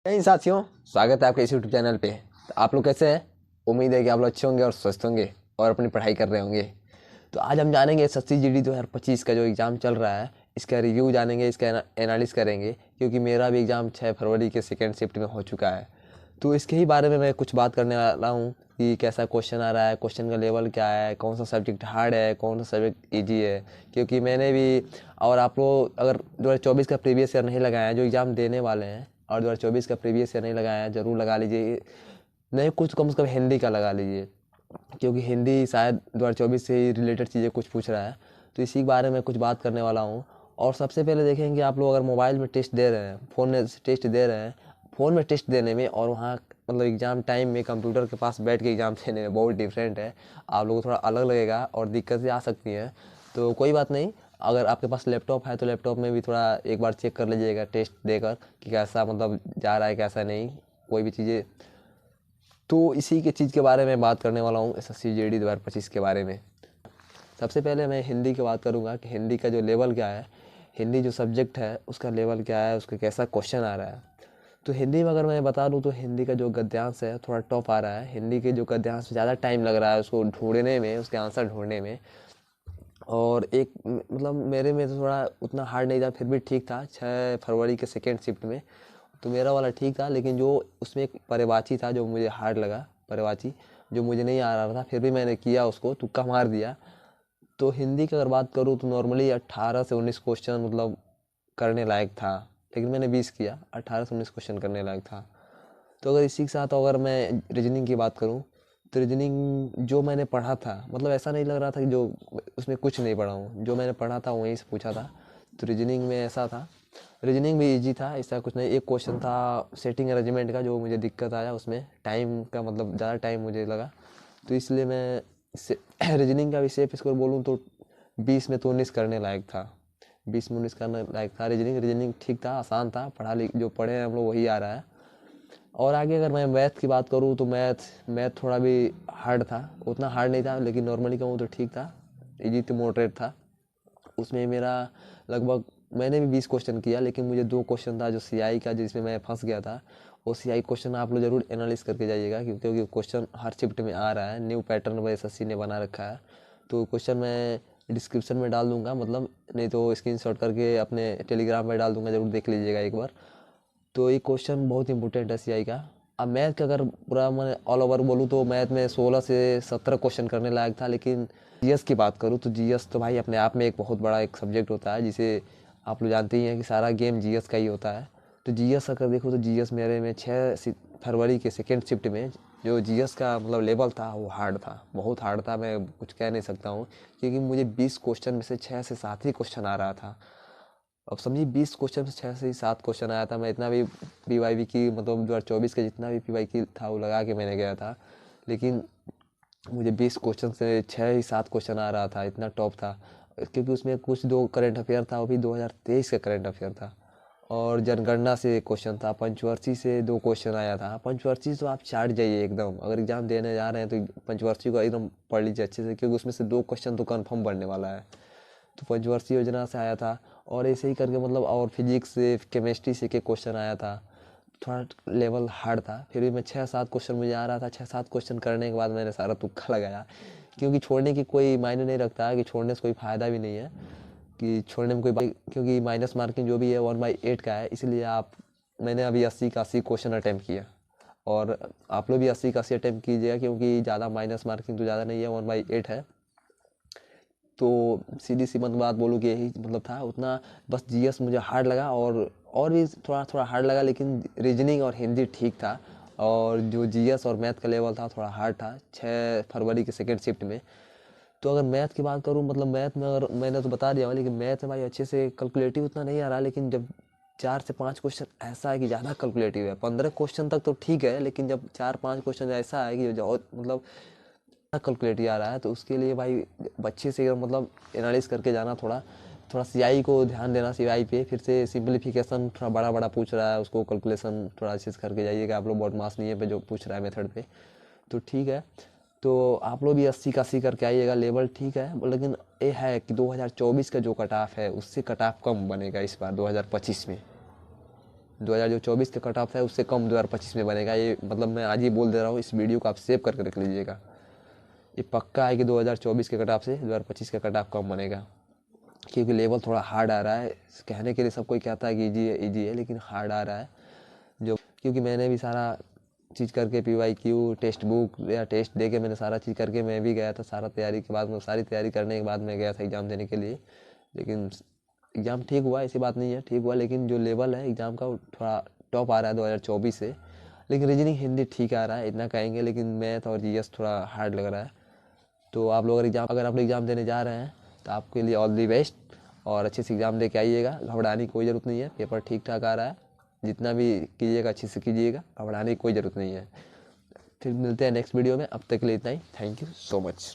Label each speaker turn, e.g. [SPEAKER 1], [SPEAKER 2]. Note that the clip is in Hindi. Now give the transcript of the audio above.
[SPEAKER 1] नहीं साथियों, स्वागत है आपके इस यूट्यूब चैनल पे। तो आप लोग कैसे हैं? उम्मीद है कि आप लोग अच्छे होंगे और स्वस्थ होंगे और अपनी पढ़ाई कर रहे होंगे। तो आज हम जानेंगे एसएससी जीडी 2025 का जो एग्ज़ाम चल रहा है, इसका रिव्यू जानेंगे, इसका एनालिस करेंगे, क्योंकि मेरा भी एग्ज़ाम 6 फरवरी के सेकेंड शिफ्ट में हो चुका है। तो इसके ही बारे में मैं कुछ बात करने वाला हूँ कि कैसा क्वेश्चन आ रहा है, क्वेश्चन का लेवल क्या है, कौन सा सब्जेक्ट हार्ड है, कौन सा सब्जेक्ट ईजी है। क्योंकि मैंने भी और आप लोग अगर 2024 का प्रीवियस ईयर नहीं लगाया है, जो एग्ज़ाम देने वाले हैं और 2024 का प्रीवियस ईयर नहीं लगाया है, ज़रूर लगा लीजिए। नहीं कुछ कम से कम हिंदी का लगा लीजिए, क्योंकि हिंदी शायद 2024 से ही रिलेटेड चीज़ें कुछ पूछ रहा है। तो इसी के बारे में कुछ बात करने वाला हूँ। और सबसे पहले देखेंगे, आप लोग अगर मोबाइल में टेस्ट दे रहे हैं, फ़ोन में टेस्ट दे रहे हैं, फ़ोन में टेस्ट देने में और वहाँ मतलब एग्ज़ाम टाइम में कंप्यूटर के पास बैठ के एग्ज़ाम देने में बहुत डिफरेंट है। आप लोगों को थोड़ा अलग लगेगा और दिक्कतें आ सकती हैं। तो कोई बात नहीं, अगर आपके पास लैपटॉप है तो लैपटॉप में भी थोड़ा एक बार चेक कर लीजिएगा टेस्ट देकर कि कैसा मतलब जा रहा है, कैसा नहीं, कोई भी चीज़ें। तो इसी के चीज़ के बारे में बात करने वाला हूँ, एसएससी जीडी 2025 के बारे में। सबसे पहले मैं हिंदी की बात करूँगा कि हिंदी का जो लेवल क्या है, हिंदी जो सब्जेक्ट है उसका लेवल क्या है, उसका कैसा क्वेश्चन आ रहा है। तो हिंदी में अगर मैं बता दूँ तो हिंदी का जो गद्यांश है थोड़ा टफ आ रहा है। हिंदी के जो गद्यांश में ज़्यादा टाइम लग रहा है उसको ढूंढने में, उसके आंसर ढूंढने में। और एक मतलब मेरे में तो थोड़ा उतना हार्ड नहीं था, फिर भी ठीक था। 6 फरवरी के सेकेंड शिफ्ट में तो मेरा वाला ठीक था, लेकिन जो उसमें एक पर्यवाची था जो मुझे हार्ड लगा, पर्यवाची जो मुझे नहीं आ रहा था, फिर भी मैंने किया, उसको तुक्का मार दिया। तो हिंदी की अगर बात करूँ तो नॉर्मली 18 से 19 क्वेश्चन मतलब करने लायक था, लेकिन मैंने 20 किया। 18 से 19 क्वेश्चन करने लायक था। तो अगर इसी के साथ अगर मैं रीजनिंग की बात करूँ तो रीजनिंग जो मैंने पढ़ा था, मतलब ऐसा नहीं लग रहा था कि जो उसमें कुछ नहीं पढ़ा हूँ, जो मैंने पढ़ा था वहीं से पूछा था। तो रीजनिंग में ऐसा था, रीजनिंग भी इजी था, ऐसा कुछ नहीं। एक क्वेश्चन था सेटिंग अरेंजमेंट का, जो मुझे दिक्कत आया, उसमें टाइम का मतलब ज़्यादा टाइम मुझे लगा। तो इसलिए मैं रीजनिंग का भी सेफ स्कोर बोलूँ तो 20 में तो 19 करने लायक था। 20 में 19 करने लायक था। रीजनिंग रीजनिंग ठीक था, आसान था, पढ़ा लिख जो पढ़े हैं हम लोग वही आ रहा है। और आगे अगर मैं मैथ की बात करूँ तो मैथ मैथ थोड़ा भी हार्ड था, उतना हार्ड नहीं था, लेकिन नॉर्मली कहूँ तो ठीक था, इजी टू मॉडरेट था। उसमें मेरा लगभग मैंने भी 20 क्वेश्चन किया, लेकिन मुझे 2 क्वेश्चन था जो सीआई का, जिसमें मैं फंस गया था। वो सीआई क्वेश्चन आप लोग जरूर एनालिस करके जाइएगा, क्योंकि क्वेश्चन हर शिफ्ट में आ रहा है, न्यू पैटर्न वो एसएससी ने बना रखा है। तो क्वेश्चन मैं डिस्क्रिप्शन में डाल दूंगा, मतलब नहीं तो स्क्रीनशॉट करके अपने टेलीग्राम में डाल दूंगा, जरूर देख लीजिएगा एक बार। तो ये क्वेश्चन बहुत इंपॉर्टेंट है सीआई का। अब मैथ का अगर पूरा मैं ऑल ओवर बोलूँ तो मैथ में 16 से 17 क्वेश्चन करने लायक था। लेकिन जीएस की बात करूँ तो जीएस तो भाई अपने आप में एक बहुत बड़ा एक सब्जेक्ट होता है, जिसे आप लोग जानते ही हैं कि सारा गेम जीएस का ही होता है। तो जीएस अगर देखो तो जीएस मेरे में 6 फरवरी के सेकेंड शिफ्ट में जो जीएस का मतलब लेवल था वो हार्ड था, बहुत हार्ड था, मैं कुछ कह नहीं सकता हूँ। क्योंकि मुझे 20 क्वेश्चन में से 6 से 7 ही क्वेश्चन आ रहा था। अब समझिए 20 क्वेश्चन से 6 से 7 क्वेश्चन आया था। मैं इतना भी पीवाईबी की मतलब 2024 का जितना भी पीवाई की था वो लगा के मैंने गया था, लेकिन मुझे 20 क्वेश्चन से 6 ही 7 क्वेश्चन आ रहा था, इतना टॉप था। क्योंकि उसमें कुछ दो करंट अफेयर था, वो भी 2023 का करंट अफेयर था। और जनगणना से एक क्वेश्चन था, पंचवर्षी से 2 क्वेश्चन आया था। पंचवर्षी तो आप चाट जाइए एकदम, अगर एग्जाम देने जा रहे हैं तो पंचवर्षी को एकदम पढ़ लीजिए अच्छे से, क्योंकि उसमें से 2 क्वेश्चन तो कन्फर्म बनने वाला है। तो पंचवर्षीय योजना से आया था। और ऐसे ही करके मतलब और फिजिक्स से केमिस्ट्री से के क्वेश्चन आया था। थोड़ा लेवल हार्ड था, फिर भी मैं 6-7 क्वेश्चन मुझे आ रहा था। 6-7 क्वेश्चन करने के बाद मैंने सारा तुक्का लगाया, क्योंकि छोड़ने की कोई मायने नहीं रखता है, कि छोड़ने से कोई फ़ायदा भी नहीं है, कि छोड़ने में क्योंकि माइनस मार्किंग जो भी है 1/8 का है, इसलिए आप मैंने अभी 80 का 80 क्वेश्चन अटैम्प्ट किया। और आप लोग भी 80 का 80 अटैम्प्ट कीजिएगा, क्योंकि ज़्यादा माइनस मार्किंग तो ज़्यादा नहीं है, 1/8 है। तो सीधी सी मत बात बोलूँ कि यही मतलब था उतना। बस जीएस मुझे हार्ड लगा, और भी थोड़ा थोड़ा हार्ड लगा, लेकिन रीजनिंग और हिंदी ठीक था। और जो जीएस और मैथ का लेवल था थोड़ा हार्ड था 6 फरवरी के सेकेंड शिफ्ट में। तो अगर मैथ की बात करूँ, मतलब मैथ में अगर मैंने तो बता दिया, लेकिन मैथ में भाई अच्छे से कैलकुलेटिव उतना नहीं आ रहा। लेकिन जब 4 से 5 क्वेश्चन ऐसा है कि ज़्यादा कैलकुलेटिव है, 15 क्वेश्चन तक तो ठीक है, लेकिन जब 4-5 क्वेश्चन ऐसा है कि जो मतलब कैलकुलेट आ रहा है, तो उसके लिए भाई अच्छे से मतलब एनालिस करके जाना। थोड़ा थोड़ा सीआई को ध्यान देना, सीआई पे फिर से सिंप्लीफिकेशन थोड़ा बड़ा बड़ा पूछ रहा है, उसको कैलकुलेशन थोड़ा अच्छे से करके जाइएगा। आप लोग बहुत मास नहीं है पे जो पूछ रहा है मेथड पे, तो ठीक है। तो आप लोग भी 80 का 80 करके आइएगा, लेवल ठीक है। लेकिन ये है कि 2024 का जो कट ऑफ है उससे कट ऑफ कम बनेगा इस बार 2025 में। 2024 का कट ऑफ है उससे कम 2025 में बनेगा। ये मतलब मैं आज ही बोल दे रहा हूँ, इस वीडियो को आप सेव करके रख लीजिएगा। ये पक्का है कि 2024 के कट ऑफ से 2025 का कट ऑफ कम बनेगा, क्योंकि लेवल थोड़ा हार्ड आ रहा है। कहने के लिए सब कोई कहता है कि ईजी है, लेकिन हार्ड आ रहा है। जो क्योंकि मैंने भी सारा चीज़ करके PYQ टेक्स्ट बुक या टेस्ट दे के मैंने सारा चीज़ करके मैं भी गया था। सारा तैयारी के बाद में, सारी तैयारी करने के बाद मैं गया था एग्ज़ाम देने के लिए। लेकिन एग्ज़ाम ठीक हुआ, ऐसी बात नहीं है, ठीक हुआ, लेकिन जो लेवल है एग्ज़ाम का वो थोड़ा टॉप आ रहा है 2024 से। लेकिन रीजनिंग हिंदी ठीक आ रहा है, इतना कहेंगे। लेकिन मैथ और GS थोड़ा हार्ड लग रहा है। तो आप लोग अगर आप लोग एग्ज़ाम देने जा रहे हैं तो आपके लिए ऑल दी बेस्ट, और अच्छे से एग्ज़ाम दे के आइएगा। घबराने की कोई ज़रूरत नहीं है, पेपर ठीक ठाक आ रहा है। जितना भी कीजिएगा अच्छे से कीजिएगा, घबराने की कोई ज़रूरत नहीं है। फिर मिलते हैं नेक्स्ट वीडियो में, अब तक के लिए इतना ही। Thank you so much.